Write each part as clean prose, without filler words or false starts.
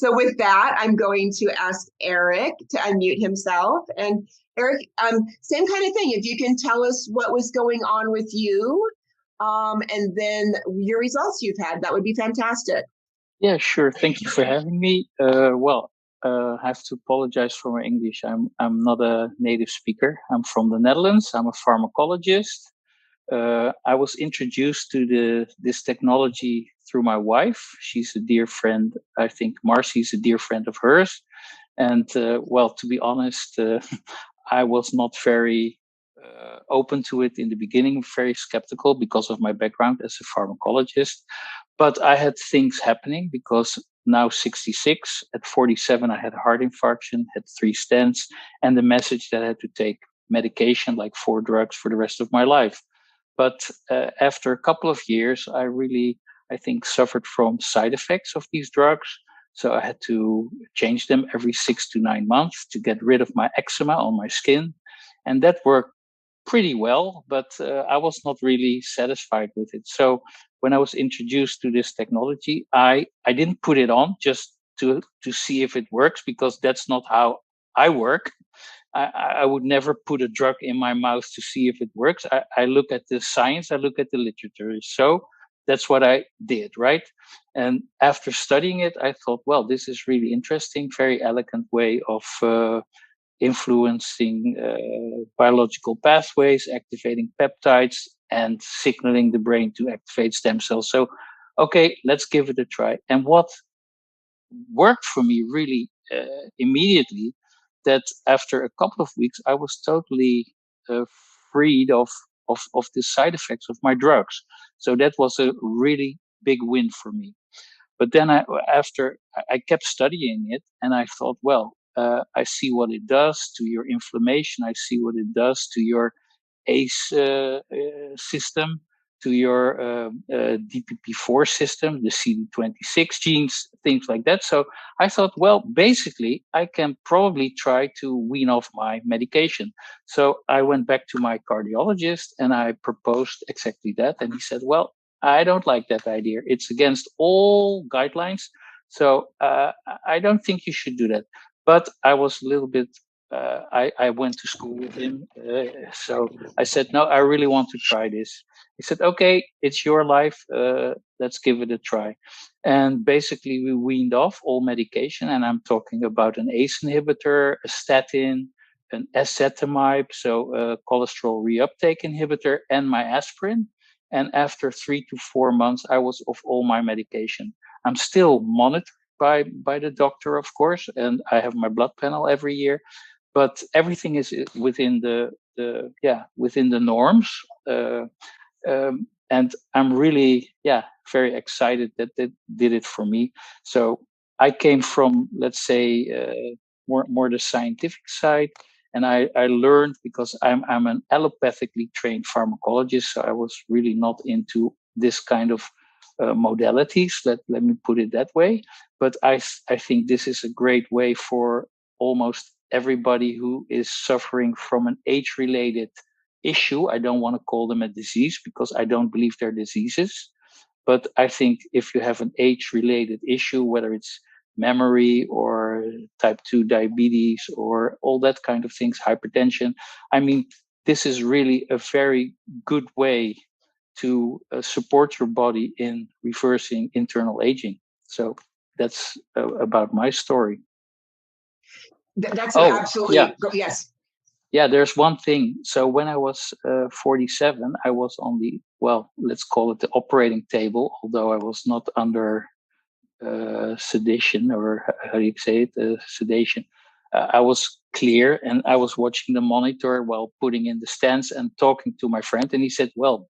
So with that, I'm going to ask Eric to unmute himself. And Eric, same kind of thing. If you can tell us what was going on with you, and then your results you've had, that would be fantastic. Yeah, sure. Thank you for having me. I have to apologize for my English. I'm not a native speaker. I'm from the Netherlands. I'm a pharmacologist. I was introduced to this technology through my wife. She's a dear friend. I think Marcy's a dear friend of hers. And to be honest, I was not very open to it in the beginning, very skeptical because of my background as a pharmacologist. But I had things happening because now 66, at 47, I had a heart infarction, had 3 stents, and the message that I had to take medication, like 4 drugs for the rest of my life. But after a couple of years, I think, suffered from side effects of these drugs. So I had to change them every 6 to 9 months to get rid of my eczema on my skin. And that worked pretty well, but I was not really satisfied with it. So when I was introduced to this technology, I didn't put it on just to see if it works, because that's not how I work. I would never put a drug in my mouth to see if it works. I look at the science, I look at the literature. So that's what I did, right? And after studying it, I thought, well, this is really interesting, very elegant way of influencing biological pathways, activating peptides, and signaling the brain to activate stem cells. So, okay, let's give it a try. And what worked for me really immediately, that after a couple of weeks, I was totally freed of the side effects of my drugs. So that was a really big win for me. But then I kept studying it, and I thought, well, I see what it does to your inflammation. I see what it does to your ACE system, to your DPP4 system, the CD26 genes, things like that. So I thought, well, basically, I can probably try to wean off my medication. So I went back to my cardiologist and I proposed exactly that. And he said, well, I don't like that idea. It's against all guidelines. So I don't think you should do that. But I was a little bit, I went to school with him. So I said, no, I really want to try this. He said, okay, it's your life. Let's give it a try. And basically, we weaned off all medication. And I'm talking about an ACE inhibitor, a statin, an ezetimibe, so a cholesterol reuptake inhibitor, and my aspirin. And after 3 to 4 months, I was off all my medication. I'm still monitored by the doctor, of course, and I have my blood panel every year. But everything is within within the norms. And I'm really, very excited that they did it for me. So I came from, let's say, more the scientific side. And I learned, because I'm an allopathically trained pharmacologist, so I was really not into this kind of modalities. Let me put it that way. But I think this is a great way for almost everybody who is suffering from an age-related issue. I don't want to call them a disease, because I don't believe they're diseases. But I think if you have an age-related issue, whether it's memory or type 2 diabetes or all that kind of things, hypertension, I mean, this is really a very good way to support your body in reversing internal aging. So that's about my story. That's absolutely, yes. Yeah, there's one thing. So when I was 47, I was on the, let's call it the operating table, although I was not under sedation, or how do you say it, sedation. I was clear, and I was watching the monitor while putting in the stents and talking to my friend. And he said, well,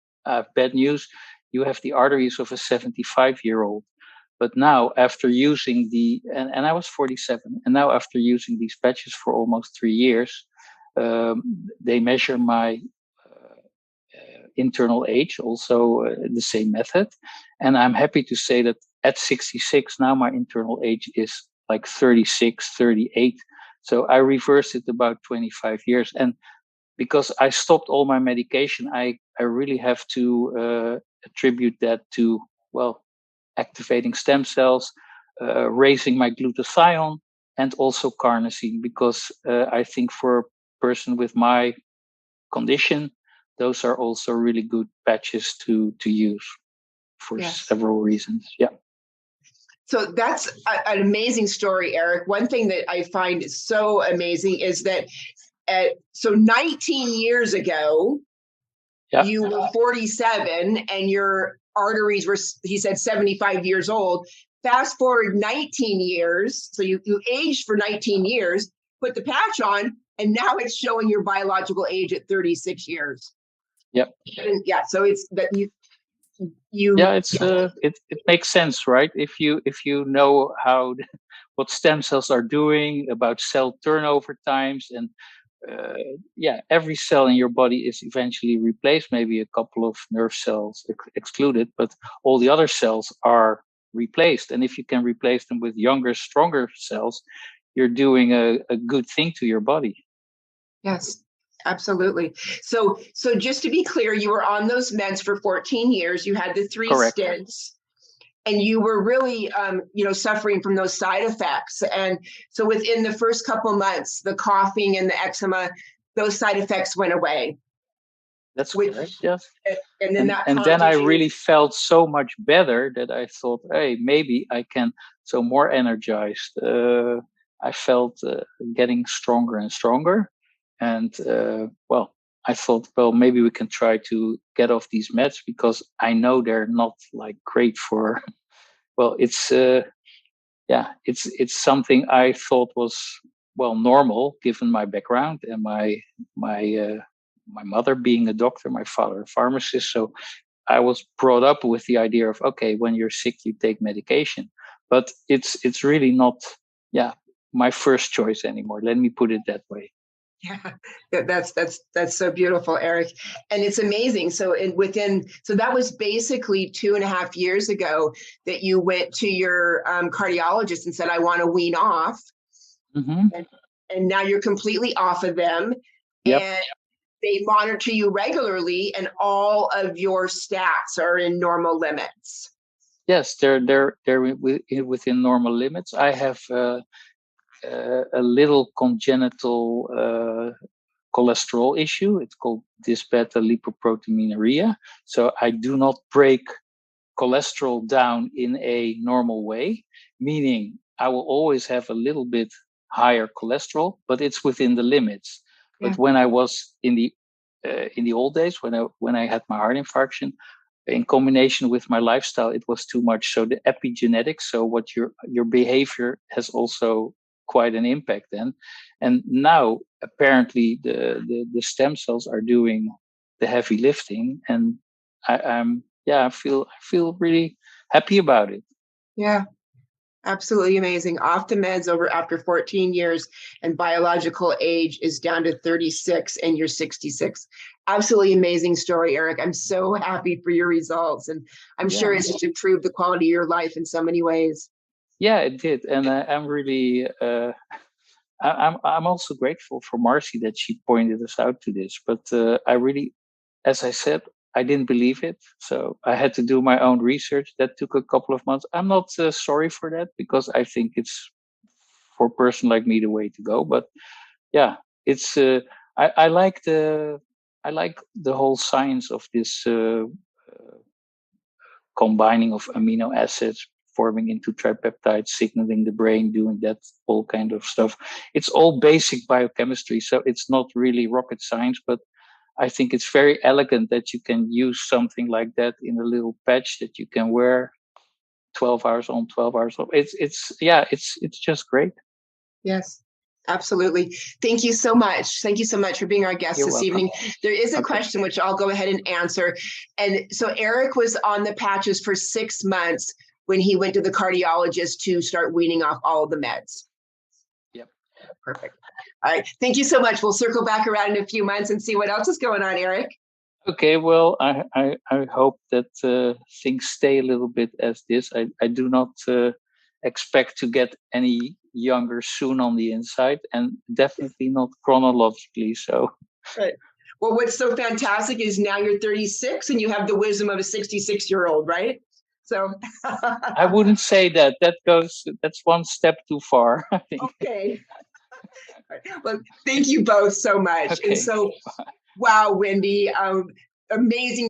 bad news, you have the arteries of a 75-year-old. But now, after using and I was 47, and now after using these patches for almost 3 years, they measure my internal age, also the same method. And I'm happy to say that at 66, now my internal age is like 36, 38. So I reversed it about 25 years. And because I stopped all my medication, I really have to attribute that to, activating stem cells, raising my glutathione and also carnosine, because I think for a person with my condition, those are also really good patches to use for several reasons. Yeah. So that's an amazing story, Eric. One thing that I find so amazing is that so 19 years ago, you were 47 and your arteries were, he said, 75 years old. Fast forward 19 years, so you aged for 19 years, put the patch on, and now it's showing your biological age at 36 years. Yep. And so it's that you it makes sense, right? If you know what stem cells are doing, about cell turnover times, and every cell in your body is eventually replaced, maybe a couple of nerve cells excluded, but all the other cells are replaced. And if you can replace them with younger, stronger cells, you're doing a good thing to your body. Yes, absolutely. So just to be clear, you were on those meds for 14 years. You had the 3 Correct. stints, and you were really, suffering from those side effects. And so within the first couple months, the coughing and the eczema, those side effects went away. That's correct, yes. And then I really felt so much better that I thought, hey, maybe I can, so more energized. I felt getting stronger and stronger. And, I thought, maybe we can try to get off these meds, because I know they're not like great for, it's something I thought was, normal given my background and my mother being a doctor, my father a pharmacist. So I was brought up with the idea of, okay, when you're sick, you take medication. But it's really not, my first choice anymore. Let me put it that way. Yeah, that's so beautiful, Eric. And it's amazing. So that was basically 2.5 years ago that you went to your cardiologist and said, I want to wean off. Mm-hmm. And now you're completely off of them. Yep. And they monitor you regularly, and all of your stats are in normal limits. Yes, they're within normal limits. I have a little congenital cholesterol issue. It's called dysbeta-lipoproteinuria. So I do not break cholesterol down in a normal way, meaning I will always have a little bit higher cholesterol, but it's within the limits. Yeah. But when I was in the old days, when I had my heart infarction, in combination with my lifestyle, it was too much. So the epigenetics, so what your behavior has also quite an impact then. And now apparently the stem cells are doing the heavy lifting, and I feel really happy about it. Yeah. Absolutely amazing. Off the meds after 14 years, and biological age is down to 36, and you're 66. Absolutely amazing story, Eric. I'm so happy for your results, and I'm sure it's just improved the quality of your life in so many ways. Yeah, it did, and I'm really I'm also grateful for Marcy that she pointed us out to this. But I really, as I said, I didn't believe it. So I had to do my own research. That took a couple of months. I'm not sorry for that, because I think it's, for a person like me, the way to go. But yeah, it's I like the whole science of this combining of amino acids, forming into tripeptides, signaling the brain, doing that all kind of stuff. It's all basic biochemistry, so it's not really rocket science, but I think it's very elegant that you can use something like that in a little patch that you can wear 12 hours on, 12 hours off. It's just great. Yes, absolutely. Thank you so much. Thank you so much for being our guest this evening. There is a question which I'll go ahead and answer. And so Eric was on the patches for 6 months when he went to the cardiologist to start weaning off all of the meds. Yep. Perfect. All right. Thank you so much. We'll circle back around in a few months and see what else is going on, Eric. Okay. Well, I hope that things stay a little bit as this. I do not expect to get any younger soon on the inside, and definitely not chronologically. So. Right. Well, what's so fantastic is now you're 36 and you have the wisdom of a 66-year-old, right? So I wouldn't say that. That's one step too far, I think. Okay. Well, thank you both so much. Okay. And so, wow, Wendy, amazing